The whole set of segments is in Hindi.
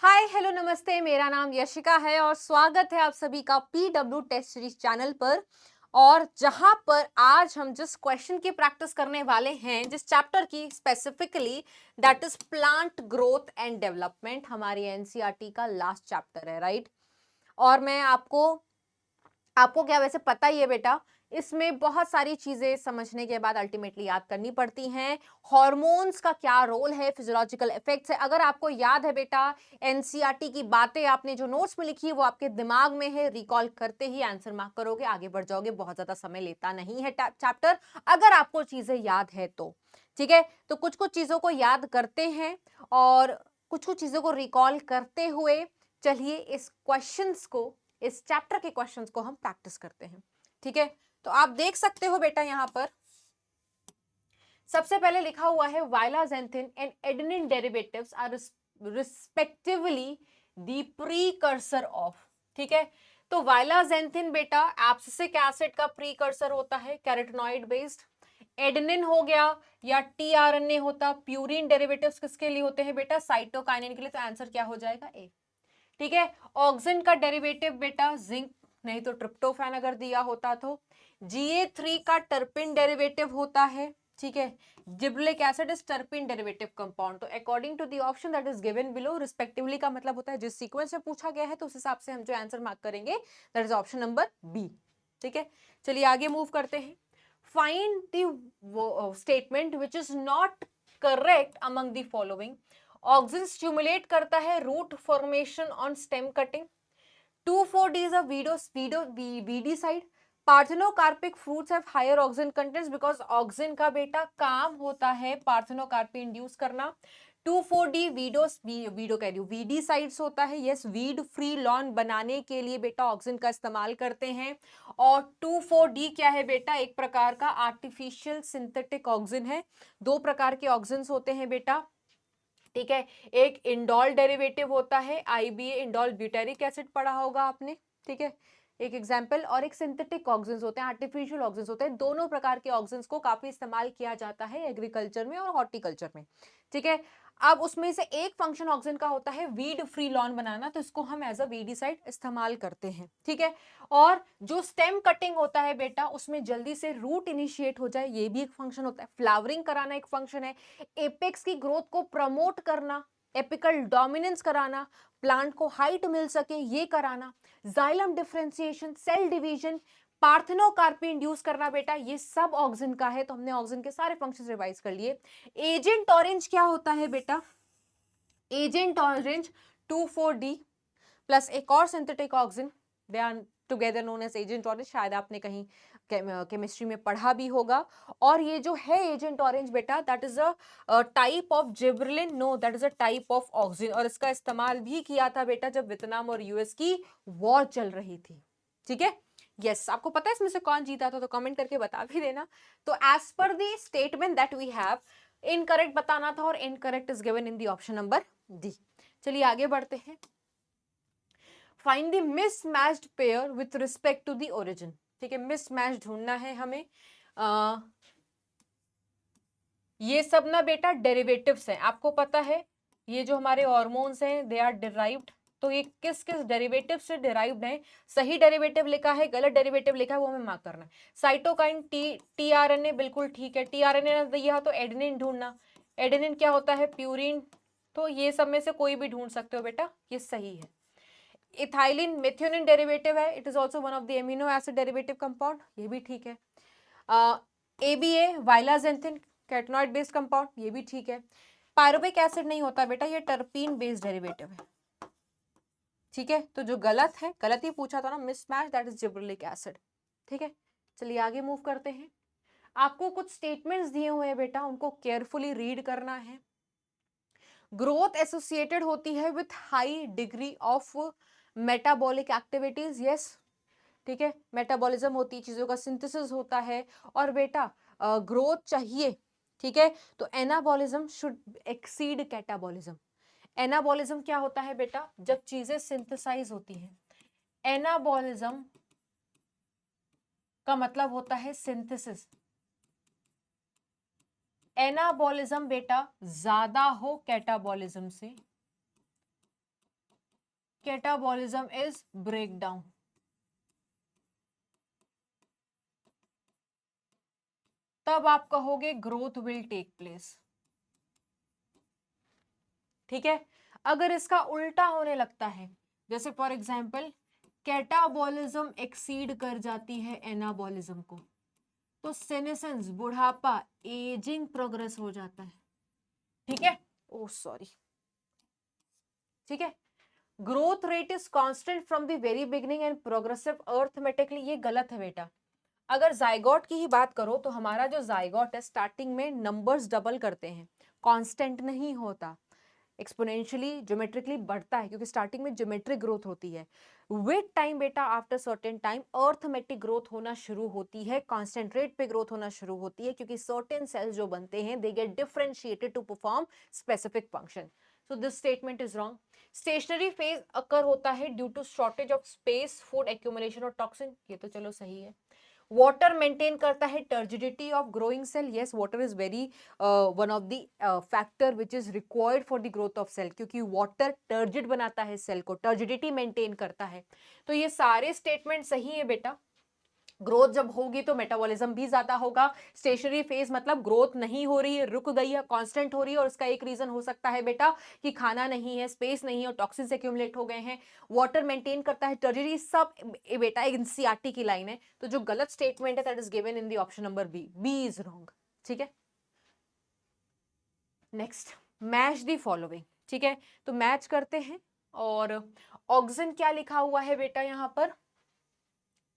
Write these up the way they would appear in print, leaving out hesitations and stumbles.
हाय हेलो नमस्ते, मेरा नाम यशिका है और स्वागत है आप सभी का पीडब्ल्यू टेस्ट सीरीज चैनल पर। और जहां पर आज हम जिस क्वेश्चन की प्रैक्टिस करने वाले हैं, जिस चैप्टर की specifically, that is plant growth and development, हमारी एनसीईआरटी का लास्ट चैप्टर है, राइट। और मैं आपको आपको क्या वैसे पता ही है बेटा, इसमें बहुत सारी चीजें समझने के बाद अल्टीमेटली याद करनी पड़ती हैं। हॉर्मोन्स का क्या रोल है, फिजियोलॉजिकल इफेक्ट्स है। अगर आपको याद है बेटा, एनसीईआरटी की बातें आपने जो नोट्स में लिखी है वो आपके दिमाग में है, रिकॉल करते ही आंसर मार्क करोगे, आगे बढ़ जाओगे। बहुत ज्यादा समय लेता नहीं है चैप्टर, अगर आपको चीजें याद है तो। ठीक है, तो कुछ कुछ चीजों को याद करते हैं और कुछ कुछ चीजों को रिकॉल करते हुए चलिए इस क्वेश्चंस को, इस चैप्टर के क्वेश्चंस को हम प्रैक्टिस करते हैं। ठीक है, तो आप देख सकते हो बेटा, यहां पर सबसे पहले लिखा हुआ है violaxanthin and adenine derivatives are respectively the precursor of. ठीक है, तो वाइलाजेंथिन बेटा एब्सिसिक एसिड का प्रीकर्सर होता है, कैरोटीनॉइड बेस्ड। एडेनिन हो गया या टीआरएनए होता, प्यूरिन डेरिवेटिव्स किसके लिए होते हैं बेटा, साइटोकाइनिन के लिए। तो आंसर क्या हो जाएगा, ए। ठीक है, ऑक्सिन का डेरिवेटिव बेटा जिंक, नहीं तो ट्रिप्टोफैन अगर दिया होता तो। Ga3 का टर्पिन डेरिवेटिव होता है। ठीक है, gibberellic acid is terpene derivative compound. तो according to the option that is given below, respectively का मतलब होता है जिस सीक्वेंस में पूछा गया है तो उस हिसाब से हम जो आंसर मार्क करेंगे, that is option number B. ठीक है, चलिए आगे मूव करते हैं। Find the statement which is not correct among the following. Auxin stimulate करता है root formation on stem cutting. 2,4-D is a weedicide. Parthenocarpic fruits have higher auxin contents because auxin का बेटा काम होता है पार्थेनोकार्पी इंड्यूस करना। 2,4-D वीडो कह रही हूँ, वीडीसाइड्स होता है। यस, वीड फ्री लॉन बनाने के लिए बेटा ऑक्सिन का इस्तेमाल करते हैं। और 2,4-D क्या है बेटा, एक प्रकार का आर्टिफिशियल सिंथेटिक ऑक्सिन है। दो प्रकार के ऑक्सिन होते हैं बेटा। ठीक है, एक इंडोल डेरिवेटिव होता है, आईबीए इंडोल ब्यूटेरिक एसिड पढ़ा होगा आपने। ठीक है, एक एग्जाम्पल। और एक सिंथेटिक ऑक्सिन्स होते हैं, आर्टिफिशियल ऑक्सिन्स होते हैं। दोनों प्रकार के ऑक्सिन्स को काफी इस्तेमाल किया जाता है एग्रीकल्चर में और हॉर्टिकल्चर में। ठीक है, अब उसमें से एक फंक्शन ऑक्सिन का होता है वीड फ्री लॉन बनाना, तो इसको हम एज अ वीडीसाइड इस्तेमाल करते हैं। ठीक है, और जो स्टेम कटिंग होता है बेटा, उसमें जल्दी से रूट इनिशिएट हो जाए, ये भी एक फंक्शन होता है। फ्लावरिंग कराना एक फंक्शन है। एपेक्स की ग्रोथ को प्रमोट करना, एपिकल डोमिनेंस कराना, प्लांट को हाइट मिल सके ये कराना, xylem differentiation, cell division, parthenocarpy induce करना बेटा, ये सब ऑक्सिन का है। तो हमने ऑक्सिन के सारे फंक्शंस रिवाइज कर लिए। एजेंट ऑरेंज क्या होता है बेटा, एजेंट ऑरेंज 2,4-D प्लस एक और synthetic auxin, they are together known as Agent Orange. शायद आपने कहीं केमिस्ट्री में पढ़ा भी होगा। और ये जो है एजेंट ऑरेंज बेटा, that is a type of gibberellin, know that is a type of auxin. और इसका इस्तेमाल भी किया था बेटा जब वियतनाम और यूएस की वॉर चल रही थी। ठीक है, यस, आपको पता है इसमें से कौन जीता था तो कमेंट करके बता भी देना। तो as per the statement that we have, incorrect बताना था और incorrect is given in the option number D. चलिए आगे बढ़ते हैं। Find the mismatched pair with respect to the origin. ठीक है, मिसमैच ढूंढना है हमें। ये सब ना बेटा डेरिवेटिव्स हैं, आपको पता है। ये जो हमारे हॉर्मोन्स हैं दे आर डिराइव्ड। तो ये किस किस डेरिवेटिव से डिराइव्ड है, सही डेरिवेटिव लिखा है, गलत डेरिवेटिव लिखा है, वो हमें मार्क करना है। साइटोकाइन, टीआरएनए बिल्कुल ठीक है। टीआरएनए दिया तो एडेनिन ढूंढना। एडेनिन क्या होता है, प्यूरिन। तो ये सब में से कोई भी ढूंढ सकते हो बेटा, ये सही है। इथाइलिन मेथियोनिन डेरिवेटिव है, it is also one of the amino acid derivative compound, ये भी ठीक है। एबीए वाइलाजेंथिन कैटनॉइड बेस्ड कंपाउंड, ये भी ठीक है। पायरुविक एसिड नहीं होता बेटा, ये टर्पीन बेस्ड डेरिवेटिव है। ठीक है, तो जो गलत है, गलत ही पूछा था ना, mismatch, that is gibberellic acid. ठीक है, चलिए आगे मूव करते हैं। आपको कुछ स्टेटमेंट्स दिए हुए हैं बेटा, उनको केयरफुली रीड करना है। ग्रोथ एसोसिएटेड होती है with high degree of metabolic activities, yes. ठीक है, मेटाबॉलिज्म होती है, चीजों का सिंथेसिस होता है। और बेटा ग्रोथ चाहिए, ठीक है, तो anabolism should exceed catabolism. Anabolism क्या होता है बेटा, जब चीजें सिंथेसाइज होती हैं। एनाबॉलिज्म का मतलब होता है सिंथेसिस। एनाबॉलिज्म बेटा ज्यादा हो कैटाबॉलिज्म से, कैटाबॉलिज्म इज ब्रेकडाउन। तब आप कहोगे ग्रोथ विल टेक प्लेस। ठीक है, अगर इसका उल्टा होने लगता है, जैसे फॉर एग्जाम्पल कैटाबॉलिज्म एक्सीड कर जाती है एनाबॉलिज्म को, तो सेनेसेंस बुढ़ापा एजिंग प्रोग्रेस हो जाता है। ठीक है, ओ सॉरी, ठीक है, growth rate is constant from the very beginning and progressive arithmetically, ये गलत है बेटा। अगर जाइगोट की ही बात करो तो हमारा जो जाइगोट है स्टार्टिंग में नंबर्स डबल करते हैं, कांस्टेंट नहीं होता, एक्सपोनेंशियली ज्योमेट्रिकली बढ़ता है, क्योंकि स्टार्टिंग में ज्योमेट्रिक ग्रोथ होती है। विद टाइम बेटा, after certain time arithmetic growth होना शुरू होती है, कांस्टेंट रेट पे ग्रोथ होना शुरू होती है, क्योंकि सर्टेन सेल्स जो बनते हैं they get differentiated to perform specific function. So this statement is wrong. Stationary phase occur होता है due to shortage of space, food accumulation और टॉक्सिन, ये तो चलो सही है। वाटर मेंटेन करता है turgidity of growing cell, yes water is very one of the factor which is required for the growth of cell, क्योंकि वाटर टर्जिड बनाता है सेल को, टर्जिडिटी मेंटेन करता है। तो ये सारे स्टेटमेंट सही है बेटा। ग्रोथ जब होगी तो मेटाबॉलिज्म भी ज्यादा होगा। स्टेशनरी फेज मतलब ग्रोथ नहीं हो रही है, रुक गई है, कांस्टेंट हो रही है, और उसका एक रीजन हो सकता है बेटा कि खाना नहीं है, स्पेस नहीं है और टॉक्सिन्स एक्यूमुलेट हो गए हैं। वाटर मेंटेन करता है, टर्जरी, सब बेटा एनसीईआरटी की लाइन है। तो जो गलत स्टेटमेंट है that is given in the option number B, B is wrong. ठीक है, नेक्स्ट, मैच द फॉलोइंग। ठीक है, तो मैच करते हैं। और ऑक्सिन क्या लिखा हुआ है बेटा यहाँ पर,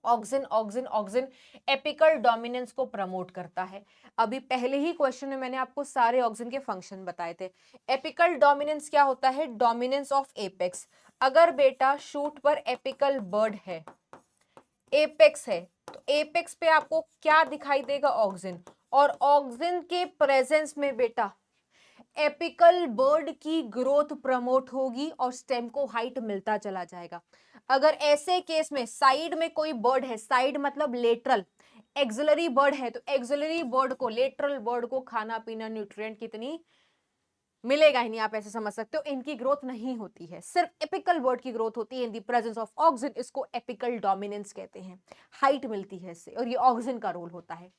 auxin auxin auxin apical dominance को प्रमोट करता है। अभी पहले ही क्वेश्चन में मैंने आपको सारे ऑक्सिन के फंक्शन बताए थे। एपिकल डोमिनेंस क्या होता है, डोमिनेंस ऑफ एपेक्स। अगर बेटा शूट पर एपिकल बर्ड है, एपेक्स है, तो एपेक्स पे आपको क्या दिखाई देगा, ऑक्सिन, और ऑक्सिन के प्रेजेंस में बेटा एपिकल बर्ड की ग्रोथ प्रमोट होगी और स्टेम को हाइट मिलता चला जाएगा। अगर ऐसे केस में साइड में कोई बर्ड है, साइड मतलब लेटरल, एक्सिलरी बर्ड है, तो एक्सिलरी बर्ड को, लेटरल बर्ड को खाना पीना न्यूट्रिएंट कितनी मिलेगा ही नहीं, आप ऐसे समझ सकते हो, इनकी ग्रोथ नहीं होती है, सिर्फ एपिकल बर्ड की ग्रोथ होती है इन दी प्रेजेंस ऑफ ऑक्सिन। इसको एपिकल डोमिनेंस कहते हैं, हाइट मिलती है इससे, और ये ऑक्सिन का रोल होता है।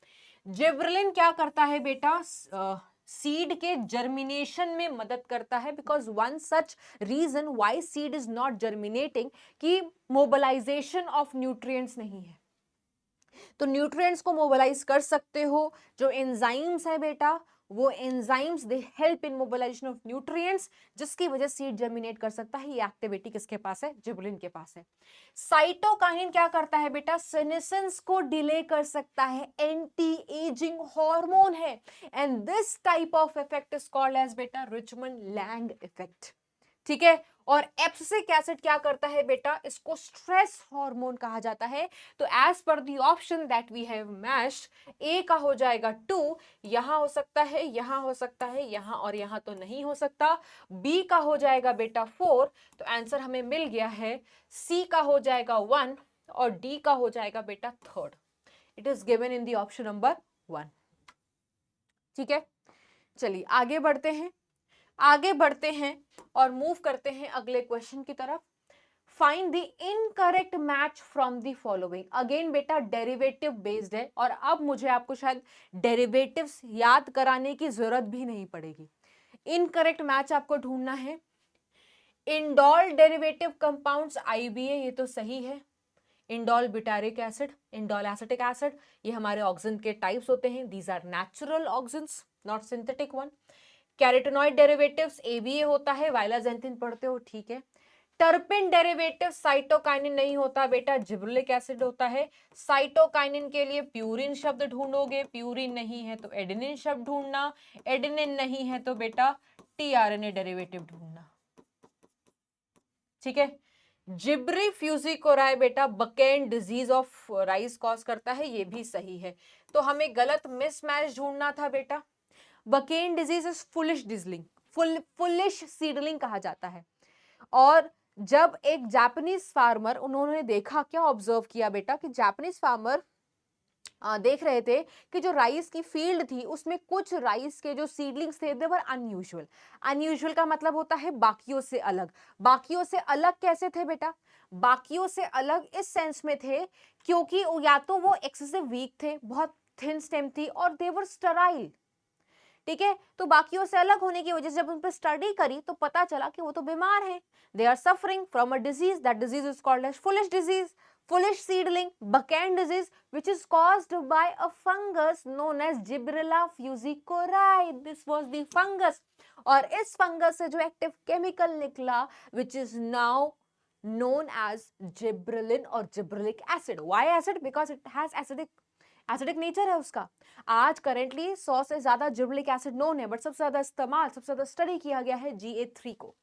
जिब्रेलिन क्या करता है बेटा, सीड के जर्मिनेशन में मदद करता है, because one such reason why seed is not germinating कि मोबिलाइजेशन ऑफ न्यूट्रिएंट्स नहीं है। तो न्यूट्रिएंट्स को मोबिलाइज कर सकते हो, जो एंजाइम्स है बेटा, वो enzymes they help in mobilization of nutrients, जिसकी वजह सीड जर्मिनेट कर सकता है। ये एक्टिविटी किसके पास है, जिब्रेलिन के पास है। साइटोकाइनिन क्या करता है बेटा, सेनेसेंस को डिले कर सकता है, एंटी एजिंग हार्मोन है, and this type of effect is called as बेटा रिचमंड लैंग इफेक्ट। ठीक है, और एब्सिसिक एसिड क्या करता है बेटा, इसको स्ट्रेस हार्मोन कहा जाता है। तो as per the option that we have matched, A का हो जाएगा 2, यहां हो सकता है, यहां हो सकता है, यहां और यहां तो नहीं हो सकता। बी का हो जाएगा बेटा 4, तो आंसर हमें मिल गया है। सी का हो जाएगा 1 और डी का हो जाएगा बेटा 3rd। It is given in the option number 1। ठीक है, चलिए आगे बढ़ते हैं, आगे बढ़ते हैं और मूव करते हैं अगले क्वेश्चन की तरफ। Find the incorrect match from the following. Again बेटा डेरिवेटिव बेस्ड है, और अब मुझे आपको शायद डेरिवेटिव्स याद कराने की जरूरत भी नहीं पड़ेगी। इनकरेक्ट मैच आपको ढूंढना है। इंडोल डेरिवेटिव कंपाउंड्स आईबीए, ये तो सही है। Indole butyric acid, indole acetic acid, ये हमारे ऑक्सिन के टाइप्स होते हैं। These are natural auxins, not synthetic one. Carotenoid derivatives ABA होता है, वाइलाजेंथिन पढ़ते हो, ठीक है। टर्पिन डेरिवेटिव साइटोकाइनिन नहीं होता बेटा, जिब्रेलिक एसिड होता है। साइटोकाइनिन के लिए प्यूरिन शब्द ढूंढोगे, प्यूरिन नहीं है तो एडेनिन शब्द ढूंढना, एडेनिन नहीं है तो बेटा टीआरएनए डेरिवेटिव ढूंढना। ठीक है, जिब्री फ्यूजिकोराय बेटा bakanae disease of rice cause करता है, ये भी सही है। तो हमें गलत मिसमैच ढूंढना था बेटा। Bakanae disease is foolish seedling, foolish seedling कहा जाता है। और जब एक जापानीज फार्मर, उन्होंने देखा, क्या ऑब्जर्व किया बेटा कि जापानीज फार्मर देख रहे थे कि जो राइस की फील्ड थी उसमें कुछ राइस के जो सीडलिंग्स थे दे वर अनयूजुअल। अनयूजुअल का मतलब होता है बाकियों से अलग। बाकियों से अलग कैसे थे बेटा? बाकियों से अलग इस सेंस में थे क्योंकि या तो वो एक्सेसिव वीक थे, बहुत थिन स्टेम थी, और दे वर स्टराइल। ठीक है, तो बाकियों से अलग होने की वजह से जब उन पर स्टडी करी तो पता चला कि वो तो बीमार हैं। They are suffering from a disease, that disease is called as foolish disease, foolish seedling, Buchan disease, which is caused by a fungus known as Gibberella fusicori. This was the fungus. और इस फंगस से जो एक्टिव केमिकल निकला which is now known as gibberellin or gibberellic acid. Why acid? Because it has acidic nature है उसका। आज करेंटली 100 से ज्यादा जिब्रेलिक एसिड नोन है, बट सबसे ज्यादा इस्तेमाल, सबसे ज्यादा स्टडी किया गया है GA3 को।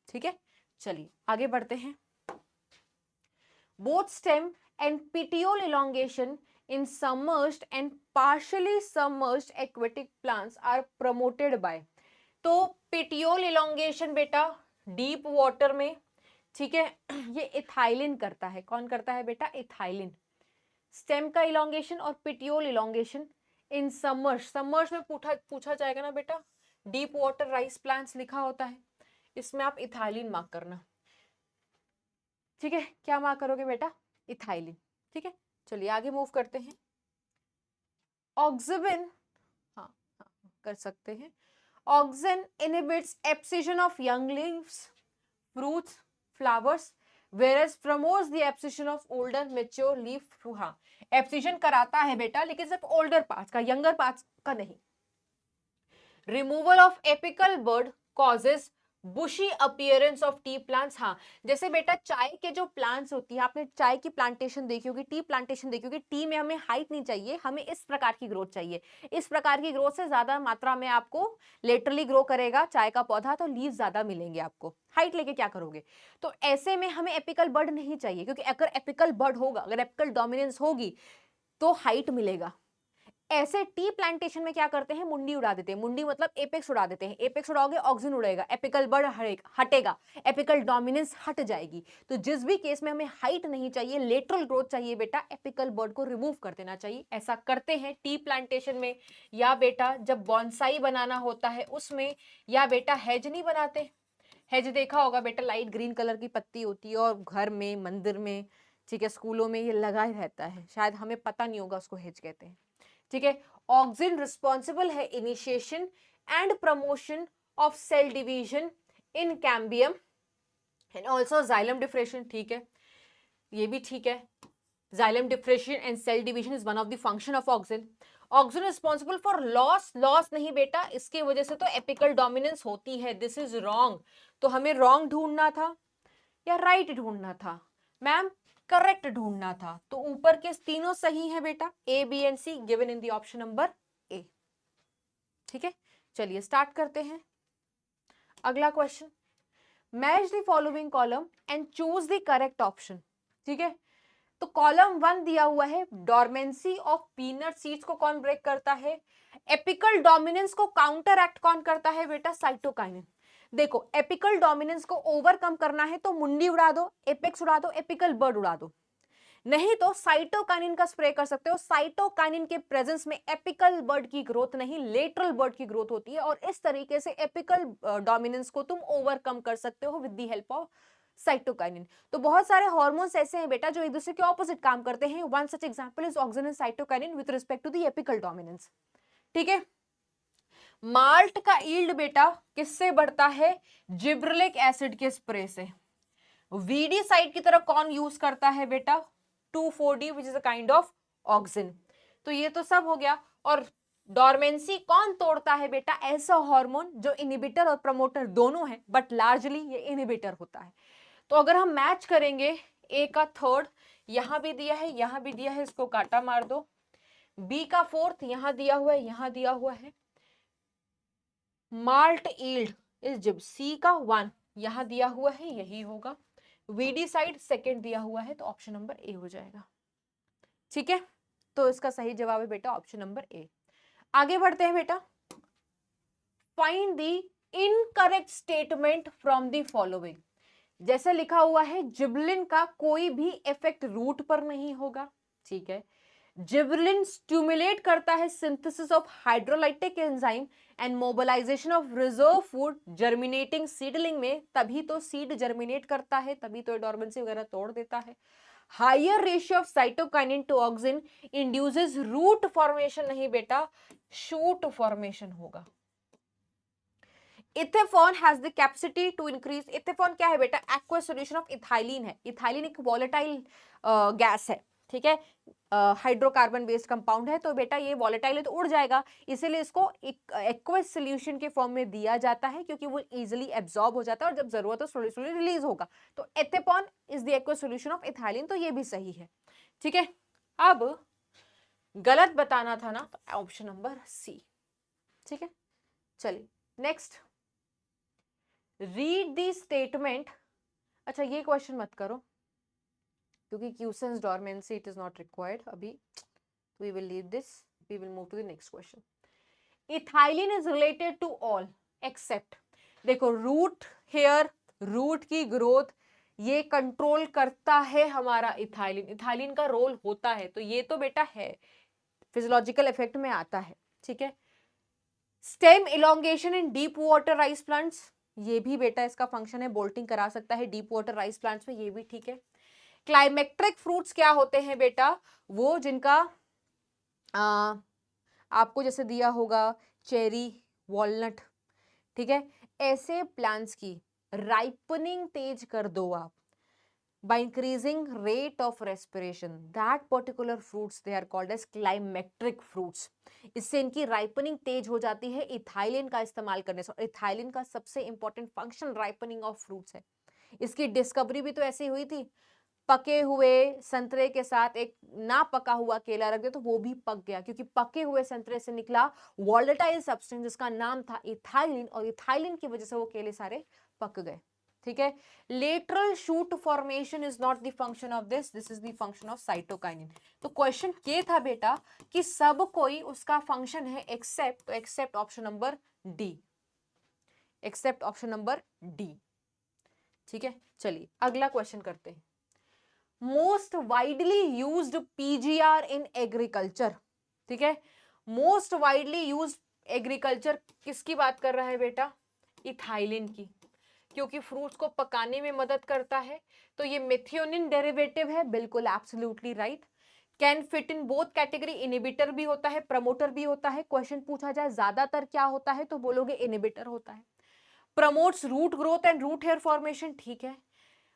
ठीक है, चलिए आगे बढ़ते हैं। Both stem and petiole elongation in submerged and partially submerged aquatic plants are promoted by। तो petiole elongation बेटा डीप वाटर में, ठीक है, ये इथाइलिन करता है। कौन करता है बेटा? इथाइलिन। स्टेम का इलोंगेशन और पिटियोल इलोंगेशन इन सबमर्ज, सबमर्ज में पूछा जाएगा ना बेटा, डीप वाटर राइस प्लांट्स लिखा होता है, इसमें आप इथाइलिन मार्क करना। ठीक है, क्या मार्क करोगे बेटा? इथाइलिन। ठीक है, चलिए आगे मूव करते हैं। ऑक्सिन, हाँ कर सकते हैं। Auxin inhibits abscission of young leaves, fruits, flowers, whereas promotes the abscission of older mature leaf। हाँ, एब्सिशन कराता है बेटा, लेकिन सिर्फ ओल्डर पार्ट्स का, यंगर पार्ट्स का नहीं। Removal of apical bud causes bushy appearance of tea plants. हाँ, जैसे बेटा चाय के जो प्लांट्स होती है, आपने चाय की प्लांटेशन देखी होगी, टी प्लांटेशन देखी होगी। टी में हमें हाइट नहीं चाहिए, हमें इस प्रकार की ग्रोथ चाहिए। इस प्रकार की ग्रोथ से ज्यादा मात्रा में आपको लेटरली ग्रो करेगा चाय का पौधा, तो लीव ज्यादा मिलेंगे आपको। हाइट लेके क्या करोगे? तो ऐसे में हमें एपिकल बर्ड नहीं चाहिए, क्योंकि अगर एपिकल बर्ड होगा, अगर एपिकल डोमिनेंस होगी तो हाइट मिलेगा। ऐसे टी प्लांटेशन में क्या करते हैं? मुंडी उड़ा देते हैं। मुंडी मतलब एपेक्स उड़ा देते हैं। एपेक्स उड़ाओगे ऑक्सिन उड़ेगा, एपिकल बर्ड हटेगा, एपिकल डोमिनेंस हट जाएगी। तो जिस भी केस में हमें हाइट नहीं चाहिए, लेटरल ग्रोथ चाहिए बेटा, एपिकल बर्ड को रिमूव कर देना चाहिए। ऐसा करते हैं टी प्लांटेशन में, या बेटा जब बॉन्साई बनाना होता है उसमें, या बेटा हेज नहीं बनाते। हेज देखा होगा बेटा, लाइट ग्रीन कलर की पत्ती होती है और घर में, मंदिर में, ठीक है, स्कूलों में ये लगा ही रहता है, शायद हमें पता नहीं होगा उसको हेज कहते हैं। ठीक है, ऑक्सिन रिस्पॉन्सिबल है initiation and promotion of cell division in cambium and also xylem differentiation. ठीक है, ये भी ठीक है। Xylem differentiation and cell division is one of the function of auxin. Auxin responsible for loss, loss नहीं बेटा, इसकी वजह से तो एपिकल डोमिनेंस होती है। This is wrong. तो हमें रॉन्ग ढूंढना था या राइट ढूंढना था? मैम करेक्ट ढूंढना था। तो ऊपर के तीनों सही है बेटा, A B and C given in the option number A. ठीक है, चलिए स्टार्ट करते हैं अगला question. Match the following column and choose the correct option. ठीक है, तो कॉलम 1 दिया हुआ है, डॉर्मेंसी ऑफ पीनट सीड्स को कौन ब्रेक करता है? एपिकल डोमिनेंस को काउंटर एक्ट कौन करता है बेटा? साइटोकाइनिन। देखो, एपिकल डोमिनेंस को ओवरकम करना है तो मुंडी उड़ा दो, एपेक्स उड़ा दो, एपिकल बर्ड उड़ा दो, नहीं तो साइटोकाइनिन का स्प्रे कर सकते हो। साइटोकाइनिन के प्रेजेंस में एपिकल बर्ड की ग्रोथ नहीं, लेटरल बर्ड की ग्रोथ होती है, और इस तरीके से एपिकल डोमिनेंस को तुम ओवरकम कर सकते हो with the help of cytokinin. तो बहुत सारे हार्मोन्स ऐसे हैं बेटा जो एक दूसरे के ऑपोजिट काम करते हैं। One such example is auxin and cytokinin with respect to the apical dominance. ठीक है, माल्ट का यील्ड बेटा किससे बढ़ता है? जिब्रेलिक एसिड के स्प्रे से। वीडी साइड की तरह कौन यूज करता है बेटा? 2,4-D which is a kind of auxin. तो ये तो सब हो गया। और डोरमेंसी कौन तोड़ता है बेटा? ऐसा हार्मोन जो इनहिबिटर और प्रमोटर दोनों है, बट लार्जली ये इनहिबिटर होता है। तो अगर हम मैच करेंगे, ए का थर्ड यहां भी दिया है, यहां भी दिया है, इसको काटा मार दो। बी का फोर्थ यहां दिया हुआ है, यहां दिया हुआ है। माल्ट यील्ड इज जिब, सी का 1 यहां दिया हुआ है, यही होगा। वीडी साइड सेकेंड दिया हुआ है, तो ऑप्शन नंबर ए हो जाएगा। ठीक है, तो इसका सही जवाब है बेटा ऑप्शन नंबर ए। आगे बढ़ते हैं बेटा। Find the incorrect statement from the following. जैसे लिखा हुआ है जिबलिन का कोई भी इफेक्ट रूट पर नहीं होगा। ठीक है, जिबरेलिन स्टिमुलेट करता है synthesis of hydrolytic enzyme and mobilization of reserve food germinating seedling में, तभी तो सीड जर्मिनेट करता है, तभी तो डॉर्मेंसी वगैरह तोड़ देता है। Higher ratio of cytokinin to auxin induces root formation, नहीं बेटा शूट फॉर्मेशन होगा। Ethephon has the capacity to increase, ethephon क्या है बेटा, एक्वा सॉल्यूशन ऑफ इथाइलिन है। इथाइलिन एक वॉलेटाइल गैस है, ठीक है, हाइड्रोकार्बन बेस्ड कंपाउंड है, तो बेटा ये वॉलेटाइल है तो उड़ जाएगा, इसीलिए इसको एक एक्वस सॉल्यूशन के फॉर्म में दिया जाता है, क्योंकि वो इजीली एब्जॉर्ब हो जाता है और जब जरूरत हो स्लोली स्लोली रिलीज होगा। तो ethephon is the aqueous solution of ethylene, तो ये भी सही है, ठीक है। अब गलत बताना था ना, तो ऑप्शन नंबर सी, ठीक है। चलिए नेक्स्ट, रीड द स्टेटमेंट। अच्छा ये क्वेश्चन मत करो क्योंकि quiescence dormancy it is not required अभी, we will leave this, we will move to the next question. Ethylene is related to all except, देखो रूट हेयर, रूट की ग्रोथ ये कंट्रोल करता है हमारा इथाइलिन, इथाइलिन का रोल होता है, तो ये तो बेटा है, फिजियोलॉजिकल इफेक्ट में आता है, ठीक है। स्टेम इलोंगेशन इन डीप वाटर राइस प्लांट्स, ये भी बेटा इसका फंक्शन है, बोल्टिंग करा सकता है डीप वाटर राइस प्लांट्स में, ये भी ठीक है। क्लाइमेक्ट्रिक फ्रूट्स क्या होते हैं बेटा, वो जिनका आपको जैसे दिया होगा चेरी, वॉलनट, ठीक है, ऐसे प्लांट्स की राइपनिंग तेज कर दो आप by increasing rate of respiration, that particular fruits they are called as climacteric fruits, इससे इनकी राइपनिंग तेज हो जाती है इथाइलिन का इस्तेमाल करने से। इथाइलिन का सबसे important function ripening of fruits है। इसकी डिस्कवरी भी तो ऐसी हुई थी, पके हुए संतरे के साथ एक ना पका हुआ केला रख दे तो वो भी पक गया, क्योंकि पके हुए संतरे से निकला वॉलेटाइल सब्सटेंस जिसका नाम था इथाइलिन, और इथाइलिन की वजह से वो केले सारे पक गए, ठीक है। Lateral shoot formation is not the function of this, this is the function of cytokinin. तो क्वेश्चन ये था बेटा कि सब कोई उसका फंक्शन है एक्सेप्ट, तो except option number D, except option number D, ठीक है। चलिए अगला क्वेश्चन करते हैं। Most widely used PGR in agriculture, ठीक है, मोस्ट वाइडली यूज्ड एग्रीकल्चर किसकी बात कर रहा है बेटा, इथाइलिन की, क्योंकि फ्रूट्स को पकाने में मदद करता है, तो ये मेथियोनिन डेरिवेटिव है, बिल्कुल absolutely right. Can fit in both category, inhibitor भी होता है प्रमोटर भी होता है। क्वेश्चन पूछा जाए ज्यादातर क्या होता है तो बोलोगे इनिबिटर होता है। Promotes root growth and root hair formation, ठीक है।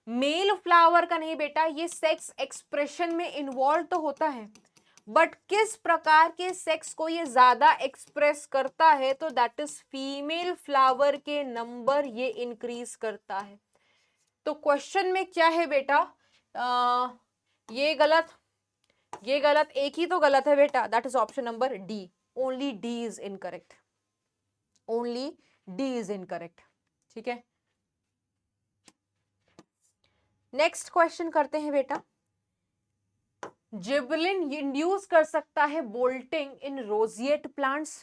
मेल फ्लावर का नहीं बेटा, ये सेक्स एक्सप्रेशन में इन्वॉल्व तो होता है, बट किस प्रकार के सेक्स को ये ज्यादा एक्सप्रेस करता है, तो दैट इज फीमेल फ्लावर के नंबर ये इंक्रीज करता है। तो क्वेश्चन में क्या है बेटा, ये गलत, ये गलत, एक ही तो गलत है बेटा, that is option number D, only D is incorrect, only D is incorrect, ठीक है। नेक्स्ट क्वेश्चन करते हैं बेटा। जिबरेलिन इंड्यूस कर सकता है बोल्टिंग इन रोजिएट प्लांट्स।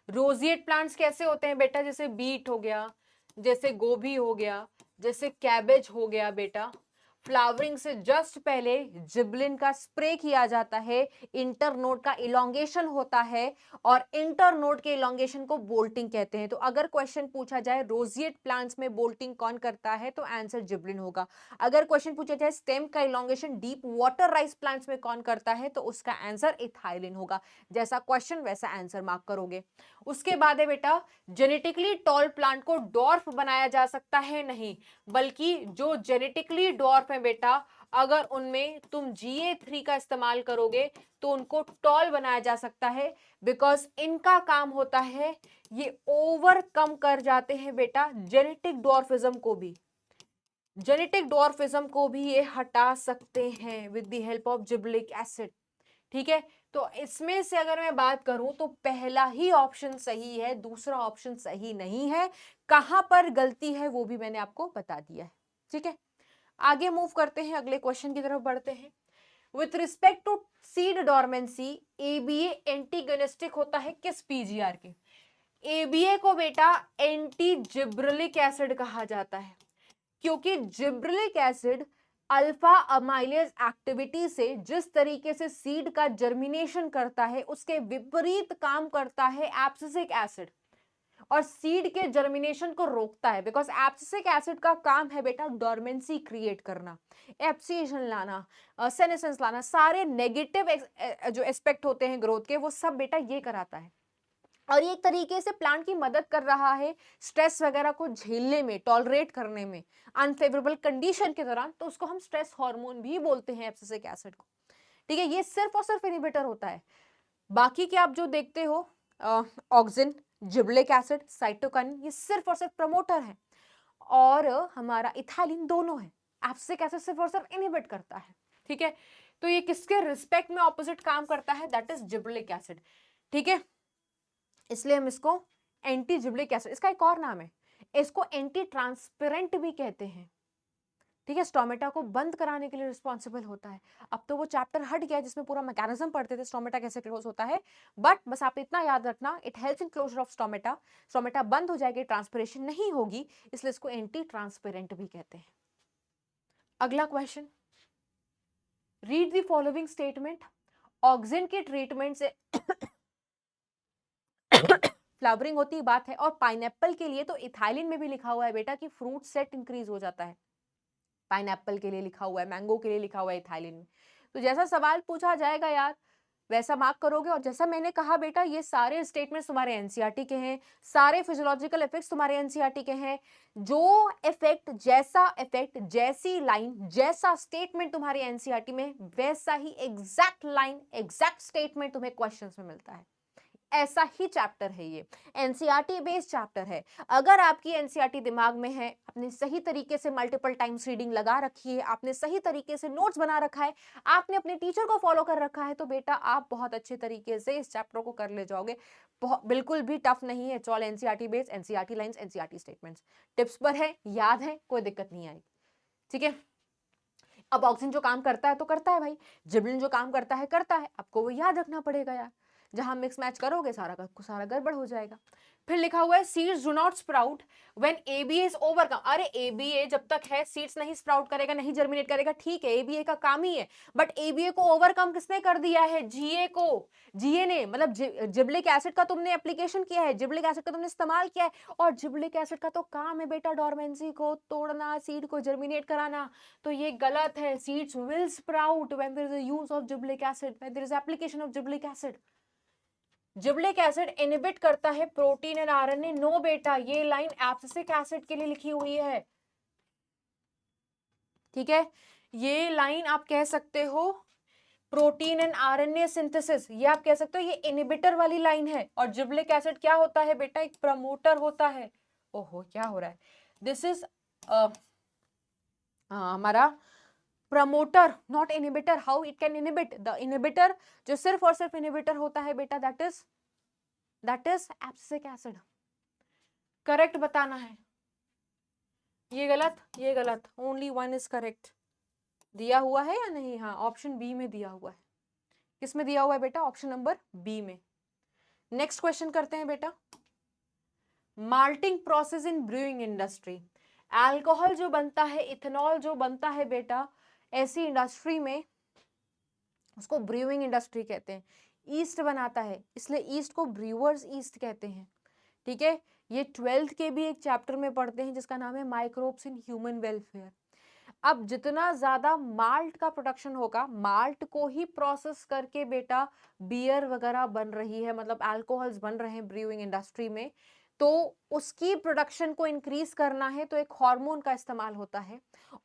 रोजिएट प्लांट्स कैसे होते हैं बेटा, जैसे बीट हो गया, जैसे गोभी हो गया, जैसे कैबेज हो गया बेटा, फ्लावरिंग से जस्ट पहले जिबरेलिन का स्प्रे किया जाता है, इंटरनोड का इलोंगेशन होता है, और इंटरनोड के इलोंगेशन को बोल्टिंग कहते हैं। तो अगर क्वेश्चन पूछा जाए रोजिएट प्लांट्स में बोल्टिंग कौन करता है, तो आंसर जिबरेलिन होगा। अगर क्वेश्चन पूछा जाए स्टेम का elongation deep water rice plants में कौन करता है, तो उसका आंसर इथाइलिन होगा। जैसा क्वेश्चन वैसा आंसर मार्क करोगे। उसके बाद है बेटा, जेनेटिकली टॉल प्लांट को डॉर्फ बनाया जा सकता है, नहीं, बल्कि जो जेनेटिकली डॉर्फ है बेटा, अगर उनमें तुम GA3 का इस्तेमाल करोगे तो उनको टॉल बनाया जा सकता है, बिकॉज इनका काम होता है ये ओवरकम कर जाते हैं बेटा जेनेटिक डॉर्फिज्म को भी, जेनेटिक डॉर्फिज्म को भी ये हटा सकते हैं with the help of gibberellic acid, ठीक है। तो इसमें से अगर मैं बात करूं तो पहला ही ऑप्शन सही है, दूसरा ऑप्शन सही नहीं है। कहां पर गलती है वो भी मैंने आपको बता दिया है, ठीक है। आगे मूव करते हैं, अगले क्वेश्चन की तरफ बढ़ते हैं। With respect to seed dormancy, ABA antagonistic होता है किस पीजीआर के, ABA को बेटा एंटी जिब्रेलिक एसिड कहा जाता है, क्योंकि gibberellic acid alpha amylase activity से जिस तरीके से सीड का जर्मिनेशन करता है उसके विपरीत काम करता है एब्सिसिक एसिड, और सीड के जर्मिनेशन को रोकता है। बिकॉज एब्सिसिक एसिड का काम है बेटा डोरमेंसी क्रिएट करना, एब्सिएशन लाना, सेनेसेंस लाना, सारे नेगेटिव जो एस्पेक्ट होते हैं ग्रोथ के वो सब बेटा ये कराता है। और ये एक तरीके से प्लांट की मदद कर रहा है स्ट्रेस वगैरह को झेलने में, टॉलरेट करने में अनफेवरेबल कंडीशन के दौरान, तो उसको हम स्ट्रेस हार्मोन भी बोलते हैं एब्सिसिक एसिड को। ठीक है, ये सिर्फ और सिर्फ इनहिबिटर होता है। बाकी के आप जो देखते हो ऑक्सिन, जिबलिक एसिड, साइटोकाइन, ये सिर्फ और सिर्फ प्रमोटर है, और हमारा इथाइलिन दोनों है। एब्सिसिक एसिड सिर्फ और सिर्फ इनहिबिट करता है। ठीक है, तो ये किसके रिस्पेक्ट में ऑपोजिट काम करता है, दैट इज जिबलिक एसिड। ठीक है, इसलिए हम इसको एंटी जिबलिक एसिड, इसका एक और नाम है, इसको एंटी ट्रांसपेरेंट भी कहते हैं। ठीक है, स्टोमेटा को बंद कराने के लिए रिस्पॉन्सिबल होता है। अब तो वो चैप्टर हट गया जिसमें पूरा मैकेनिज्म पढ़ते थे स्टोमेटा कैसे क्लोज होता है, बट बस आप इतना याद रखना, it helps in closure of stomata. Stomata बंद हो जाएगी, ट्रांसपिरेशन नहीं होगी, इसलिए इसको एंटी ट्रांसपेरेंट भी कहते हैं। अगला question, read the following statement. Auxin के ट्रीटमेंट से फ्लावरिंग होती बात है, और पाइनएप्पल के लिए तो इथाइलिन में भी लिखा हुआ है बेटा कि फ्रूट सेट इंक्रीज हो जाता है। पाइनएप्पल के लिए लिखा हुआ है, मैंगो के लिए लिखा हुआ है इथाइलिन में। तो जैसा सवाल पूछा जाएगा यार वैसा मार्क करोगे। और जैसा मैंने कहा बेटा ये सारे स्टेटमेंट्स तुम्हारे एनसीईआरटी के हैं, सारे फिजियोलॉजिकल इफेक्ट्स तुम्हारे एनसीईआरटी के हैं। जो इफेक्ट, जैसा इफेक्ट, जैसी लाइन, जैसा स्टेटमेंट तुम्हारे एनसीईआरटी में, वैसा ही एग्जैक्ट लाइन, एग्जैक्ट स्टेटमेंट तुम्हें क्वेश्चंस में मिलता है। ऐसा ही चैप्टर है ये, एनसीईआरटी बेस्ड चैप्टर है। अगर आपकी एनसीईआरटी दिमाग में है, आपने सही तरीके से मल्टीपल टाइम्स रीडिंग लगा रखी है, आपने सही तरीके से नोट्स बना रखा है, आपने अपने टीचर को फॉलो कर रखा है, तो बेटा आप बहुत अच्छे तरीके से इस चैप्टर को कर ले जाओगे। बिल्कुल भी टफ नहीं है, all NCERT based, NCERT lines, NCERT statements, tips पर है, याद है, कोई दिक्कत नहीं आएगी। ठीक है, अब ऑक्सिन जो काम करता है तो करता है भाई, जिबलिन जो काम करता है करता है, आपको वो याद रखना पड़ेगा यार। जहां मिक्स मैच करोगे सारा का सारा गड़बड़ हो जाएगा। फिर लिखा हुआ है seeds do not sprout when ABA is overcome. अरे एबीए जब तक है सीड्स नहीं स्प्राउट करेगा, नहीं जर्मिनेट करेगा, ठीक है एबीए का काम ही है, बट एबीए को ओवरकम किसने कर दिया है, जीए को। जीए ने मतलब जिबलिक एसिड का तुमने एप्लीकेशन किया है, जिबलिक एसिड का तुमने इस्तेमाल किया है, और जिबलिक एसिड का तो काम है बेटा डोरमेंसी को तोड़ना, सीड को जर्मिनेट कराना। तो ये गलत है, seeds will sprout when there is a use of gibberellic acid, when there is application of gibberellic acid. Gibberellic acid inhibit करता है प्रोटीन एंड आरएनए। नो बेटा, ये लाइन एब्सिसिक एसिड के लिए लिखी हुई है। ठीक है, ये लाइन आप कह सकते हो प्रोटीन एंड आरएनए सिंथेसिस, ये आप कह सकते हो ये इनहिबिटर वाली लाइन है। और जिबलिक एसिड क्या होता है बेटा, एक प्रमोटर होता है। ओहो क्या हो रहा है, दिस इज हमारा promoter not inhibitor. How it can inhibit, the inhibitor जो सिर्फ और सिर्फ इनहिबिटर होता है बेटा, that is abscisic acid. Correct बताना है, ये गलत, ये गलत, ओनली वन इज करेक्ट। दिया हुआ है या नहीं, हाँ ऑप्शन बी में दिया हुआ है। किस में दिया हुआ है बेटा, ऑप्शन नंबर बी में। नेक्स्ट क्वेश्चन करते हैं बेटा, malting process in brewing industry. Alcohol जो बनता है, इथेनॉल जो बनता है बेटा ऐसी इंडस्ट्री में, उसको ब्रूइंग इंडस्ट्री कहते हैं। ईस्ट बनाता है, इसलिए ईस्ट को ब्रूअर्स ईस्ट कहते हैं। ठीक है, ये 12th के भी एक चैप्टर में पढ़ते हैं जिसका नाम है माइक्रोब्स इन ह्यूमन वेलफेयर। अब जितना ज्यादा माल्ट का प्रोडक्शन होगा, माल्ट को ही प्रोसेस करके बेटा बियर वगैरह बन रही है, मतलब अल्कोहल्स बन रहे हैं ब्रूइंग इंडस्ट्री में, तो उसकी प्रोडक्शन को इंक्रीज करना है तो एक हार्मोन का इस्तेमाल होता है।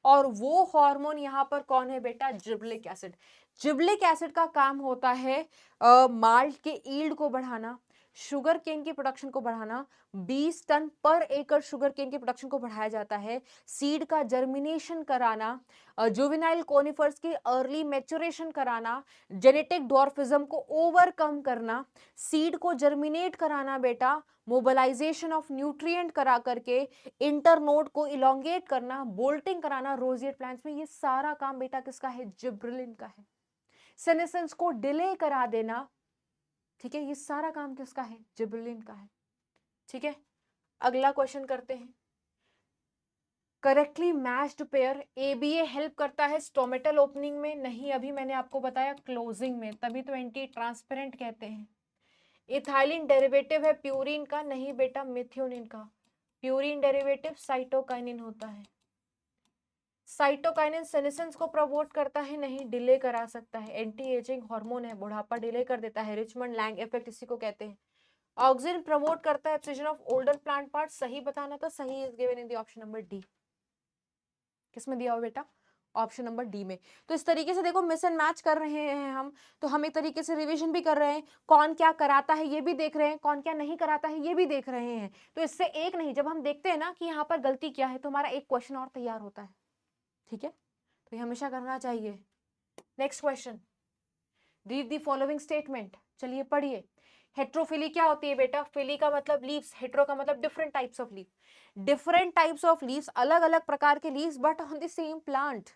और वो हार्मोन यहाँ पर कौन है बेटा, जिबलिक एसिड। जिबलिक एसिड का काम होता है माल्ट के ईल्ड को बढ़ाना, शुगर केन की प्रोडक्शन को बढ़ाना। 20 टन पर एकड़ शुगर केन की प्रोडक्शन को बढ़ाया जाता है। सीड का जर्मिनेशन कराना, जुवेनाइल कोनिफर्स की अर्ली मैच्योरेशन कराना, जेनेटिक डॉर्फिज्म को ओवरकम करना, सीड को जर्मिनेट कराना बेटा, मोबिलाइजेशन ऑफ न्यूट्रिएंट करा करके इंटरनोड को इलोंगेट करना, बोल्टिंग कराना रोजिएट प्लांट्स में, ये सारा काम बेटा किसका है, जिब्रेलिन का है। सेनेसेंस को डिले करा देना, ठीक है, ये सारा काम किसका है, जिब्रेलिन का है। ठीक है, अगला क्वेश्चन करते हैं, correctly matched pair, ABA help करता है स्टोमेटल ओपनिंग में, नहीं अभी मैंने आपको बताया क्लोजिंग में, तभी तो एंटी ट्रांसपेरेंट कहते हैं। इथाइलिन डेरिवेटिव है प्यूरिन का, नहीं बेटा मिथ्योनिन का। प्यूरिन डेरिवेटिव साइटोकाइनिन होता है। साइटोकाइनिन सेनेसेंस को प्रमोट करता है, नहीं डिले करा सकता है, एंटी एजिंग हार्मोन है, बुढ़ापा डिले कर देता है, रिचमंड लैंग इफेक्ट इसी को कहते हैं। ऑक्सिन प्रमोट करता है abscission of older plant part, सही बताना तो सही is given in the option number D. किसमें दिया हुआ बेटा? ऑप्शन नंबर डी में। तो इस तरीके से देखो मिस एंड मैच कर रहे हैं हम, तो हम एक तरीके से रिवीजन भी कर रहे हैं, कौन क्या कराता है ये भी देख रहे हैं, कौन क्या नहीं कराता है ये भी देख रहे हैं। तो इससे एक नहीं, जब हम देखते हैं ना कि यहाँ पर गलती क्या है, तो हमारा एक क्वेश्चन और तैयार होता है। ठीक है, तो ये हमेशा करना चाहिए। Next question, read the following statement. चलिए पढ़िए। हेट्रोफिली क्या होती है बेटा? फिली का मतलब लीव्स, हेट्रो का मतलब different types of leaf. Different types of leaves, अलग अलग प्रकार के leaves but on the same plant.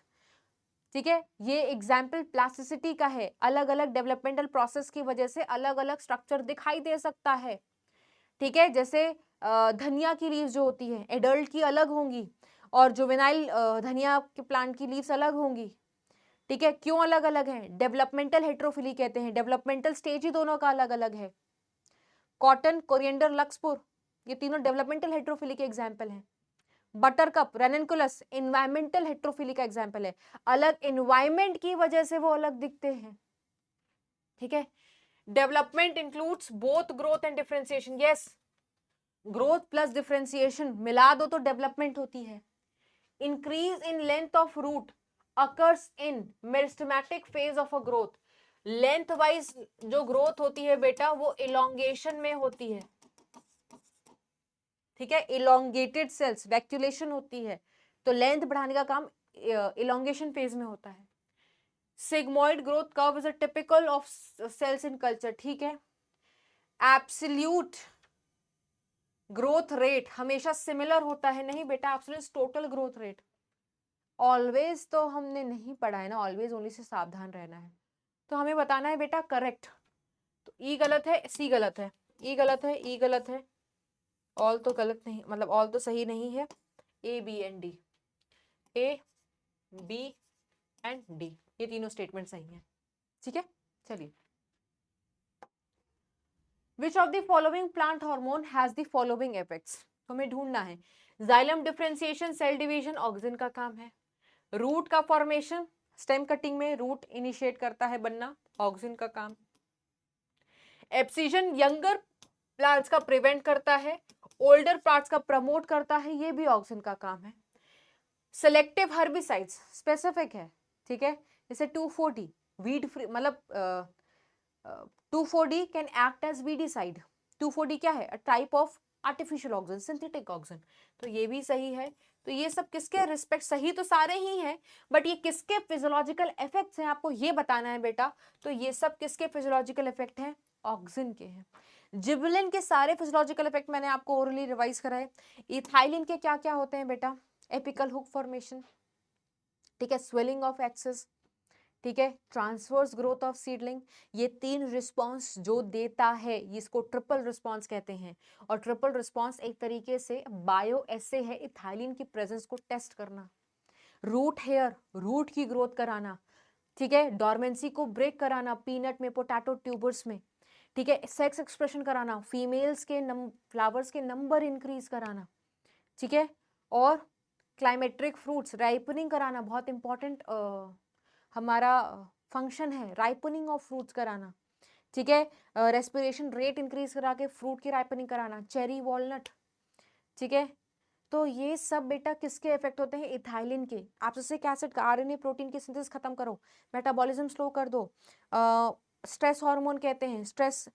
ठीक है, ये एग्जाम्पल प्लास्टिसिटी का है, अलग अलग डेवलपमेंटल प्रोसेस की वजह से अलग अलग स्ट्रक्चर दिखाई दे सकता है। ठीक है, जैसे धनिया की लीव्स जो होती है एडल्ट की अलग होंगी, और जुवेनाइल धनिया के प्लांट की लीव्स अलग होंगी। ठीक है, क्यों अलग अलग है? डेवलपमेंटल हेट्रोफिली कहते हैं, डेवलपमेंटल स्टेज ही दोनों का अलग अलग है। कॉटन, कोरिएंडर, लक्सपुर, ये तीनों डेवलपमेंटल हेट्रोफिली के एग्जाम्पल हैं। बटरकप, रेननकुलस इन्वायरमेंटल हेट्रोफिली का एग्जाम्पल है, अलग इन्वायरमेंट की वजह से वो अलग दिखते हैं। ठीक है, development includes both growth and differentiation, yes, growth plus differentiation मिला दो तो डेवलपमेंट होती है। Increase in length of root occurs in meristematic phase of a growth, length wise जो ग्रोथ होती है बेटा वो इलोंगेशन में होती है। ठीक है, इलोंगेटेड सेल्स वैक्यूलेशन होती है, तो लेंथ बढ़ाने का काम इलोंगेशन फेज में होता है। Sigmoid growth curve is a typical of cells in culture. ठीक है, एब्सोल्यूट ग्रोथ रेट हमेशा सिमिलर होता है, नहीं बेटा, absolute total growth rate always तो हमने नहीं पढ़ा है ना, ऑलवेज ओनली से सावधान रहना है। तो हमें बताना है बेटा करेक्ट, तो ई गलत है, सी गलत है, ई गलत है, ई गलत है, ऑल तो गलत नहीं, मतलब ऑल तो सही नहीं है, A B and D, A B and D, ये तीनों स्टेटमेंट सही हैं। ठीक है, चलिए, which of the following plant hormone has the following effects, हमें ढूंढना है। Xylem differentiation, cell division auxin का काम है। रूट का फॉर्मेशन, स्टेम कटिंग में रूट इनिशिएट करता है बनना, ऑक्सिन का काम। एब्सिजन यंगर प्लांट्स का प्रिवेंट करता है, ओल्डर प्लांट्स का प्रमोट करता है, ये भी ऑक्सिन का काम है। सेलेक्टिव हर्बिसाइड्स स्पेसिफिक है, ठीक है, जैसे 2,4-D वीड फ्री, मतलब 2,4-D can act as weedicide. 2,4-D क्या है? A type of artificial auxin, synthetic auxin, तो ये भी सही है। तो ये सब किसके रिस्पेक्ट, सही तो सारे ही हैं, बट ये किसके फिजियोलॉजिकल इफेक्ट्स हैं आपको ये बताना है बेटा। तो ये सब किसके फिजियोलॉजिकल इफेक्ट हैं? ऑक्सिन के हैं। जिबलिन के सारे फिजियोलॉजिकल इफेक्ट मैंने आपको ओरली रिवाइज कराए। इथाइलिन के क्या क्या होते हैं बेटा? एपिकल हुक फॉर्मेशन, ठीक है, स्वेलिंग ऑफ एक्सेस, ठीक है, ट्रांसवर्स ग्रोथ ऑफ सीडलिंग, ये तीन रिस्पॉन्स जो देता है इसको ट्रिपल रिस्पॉन्स कहते हैं। और ट्रिपल रिस्पॉन्स एक तरीके से बायो एसे है इथाइलिन की प्रेजेंस को टेस्ट करना। रूट हेयर, रूट की ग्रोथ कराना, ठीक है, डॉर्मेंसी को ब्रेक कराना पीनट में, पोटैटो ट्यूबर्स में, ठीक है, सेक्स एक्सप्रेशन कराना, फीमेल्स के फ्लावर्स के नंबर इंक्रीज कराना, ठीक है, और क्लाइमेट्रिक फ्रूट्स राइपनिंग कराना, बहुत इंपॉर्टेंट हमारा फंक्शन है राइपनिंग ऑफ फ्रूट्स कराना, ठीक है, रेस्पिरेशन रेट इंक्रीज करा के फ्रूट की राइपनिंग कराना, चेरी, वॉलनट, ठीक है। तो ये सब बेटा किसके इफेक्ट होते हैं? इथाइलिन के। एब्सिसिक एसिड का आरएनए प्रोटीन की सिंथेसिस खत्म करो, मेटाबॉलिज्म स्लो कर दो, स्ट्रेस हार्मोन कहते हैं, स्ट्रेस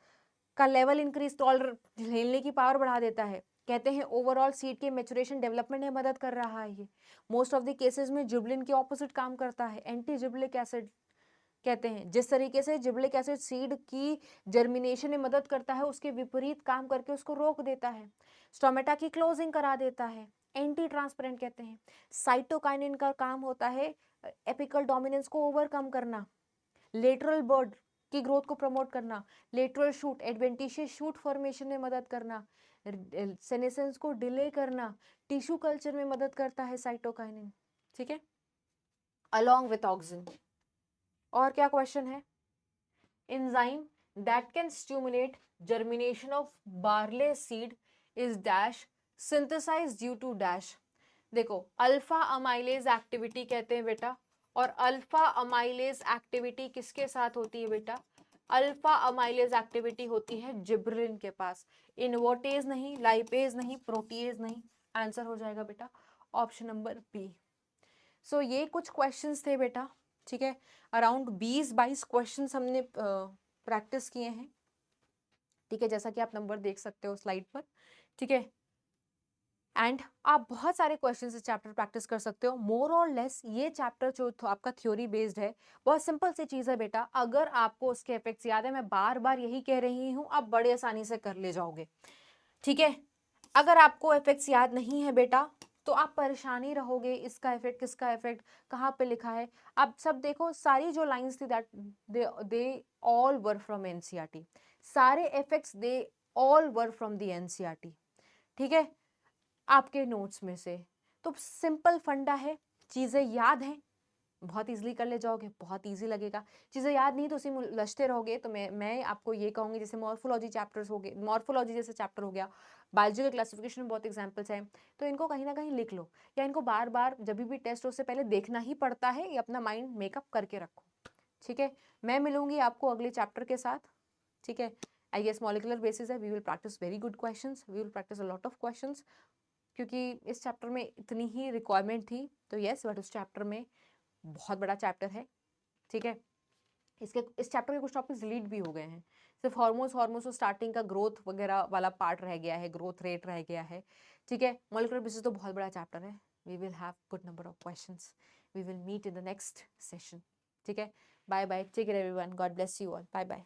का लेवल इंक्रीज, टॉलर झेलने की पावर बढ़ा देता है, कहते हैं ओवरऑल सीड के मैच्योरेशन डेवलपमेंट में मदद कर रहा है। ये मोस्ट ऑफ द केसेस में जिबलिन के ऑपोजिट काम करता है, एंटी जिबलिक एसिड कहते हैं। जिस तरीके से जिबलिक एसिड सीड की जर्मिनेशन में मदद करता है उसके विपरीत काम करके उसको रोक देता है, स्टोमेटा की क्लोजिंग करा देता है, एंटी ट्रांसपेरेंट कहते हैं। साइटोकाइनिन का काम होता है एपिकल डोमिनेंस को ओवरकम करना, लेटरल बर्ड की ग्रोथ को प्रमोट करना, lateral shoot adventitious shoot formation में मदद करना, सेनेसेंस को डिले करना, टिश्यू कल्चर में मदद करता है साइटोकाइनिन, ठीक है, अलॉन्ग विथ ऑक्सिन। और क्या क्वेश्चन है, enzyme that can stimulate germination of barley seed is dash synthesized due to dash। देखो अल्फा अमाइलेज एक्टिविटी कहते हैं बेटा, और अल्फा अमाइलेज एक्टिविटी किसके साथ होती है बेटा, अल्फा अमाइलेज एक्टिविटी होती है जिब्रेलिन के पास, इनवर्टेज नहीं, लाइपेज नहीं, प्रोटीएज नहीं। आंसर हो जाएगा बेटा ऑप्शन नंबर बी। सो ये कुछ क्वेश्चंस थे बेटा, ठीक है, अराउंड 20-22 क्वेश्चंस हमने प्रैक्टिस किए हैं, ठीक है, जैसा कि आप नंबर देख सकते हो स्लाइड पर, ठीक है। एंड आप बहुत सारे क्वेश्चंस इस चैप्टर प्रैक्टिस कर सकते हो, मोर और लेस ये चैप्टर जो आपका थ्योरी बेस्ड है, बहुत सिंपल सी चीज़ है बेटा, अगर आपको उसके इफेक्ट्स याद है, मैं बार बार यही कह रही हूँ, आप बड़े आसानी से कर ले जाओगे, ठीक है। अगर आपको इफेक्ट्स याद नहीं है बेटा तो आप परेशानी रहोगे, इसका इफेक्ट किसका इफेक्ट कहाँ पे लिखा है। आप सब देखो, सारी जो लाइंस थी that they all were from NCERT, सारे effects they all were from the NCERT, ठीक है, आपके नोट्स में से। तो सिंपल फंडा है, चीज़ें याद हैं, बहुत इजीली कर ले जाओगे, बहुत इजी लगेगा। चीज़ें याद नहीं तो उसी में उलझते रहोगे, तो मैं आपको ये कहूँगी, जैसे मॉर्फोलॉजी चैप्टर्स हो गए, मॉर्फोलॉजी जैसे चैप्टर हो गया, बायोलॉजी के क्लासिफिकेशन में बहुत एग्जांपल्स हैं, तो इनको कहीं ना कहीं लिख लो, या इनको बार बार जब भी टेस्ट हो उससे पहले देखना ही पड़ता है, ये अपना माइंड मेकअप करके रखो, ठीक है। मैं मिलूंगी आपको अगले चैप्टर के साथ, ठीक है। आई गेस मॉलिकुलर बेसिस है, we will practice very good questions, we will practice a lot of questions, क्योंकि इस चैप्टर में इतनी ही रिक्वायरमेंट थी, तो यस, बट उस चैप्टर में बहुत बड़ा चैप्टर है, ठीक है। इस चैप्टर के कुछ टॉपिक्स डिलीट भी हो गए हैं, सिर्फ हार्मोन्स और स्टार्टिंग का ग्रोथ वगैरह वाला पार्ट रह गया है, ग्रोथ रेट रह गया है, ठीक है। मॉलिक्यूलर बेसिस तो बहुत बड़ा चैप्टर है, we will have good number of questions, we will meet in the next session, ठीक है। Bye bye, take care everyone, God bless you all, bye bye.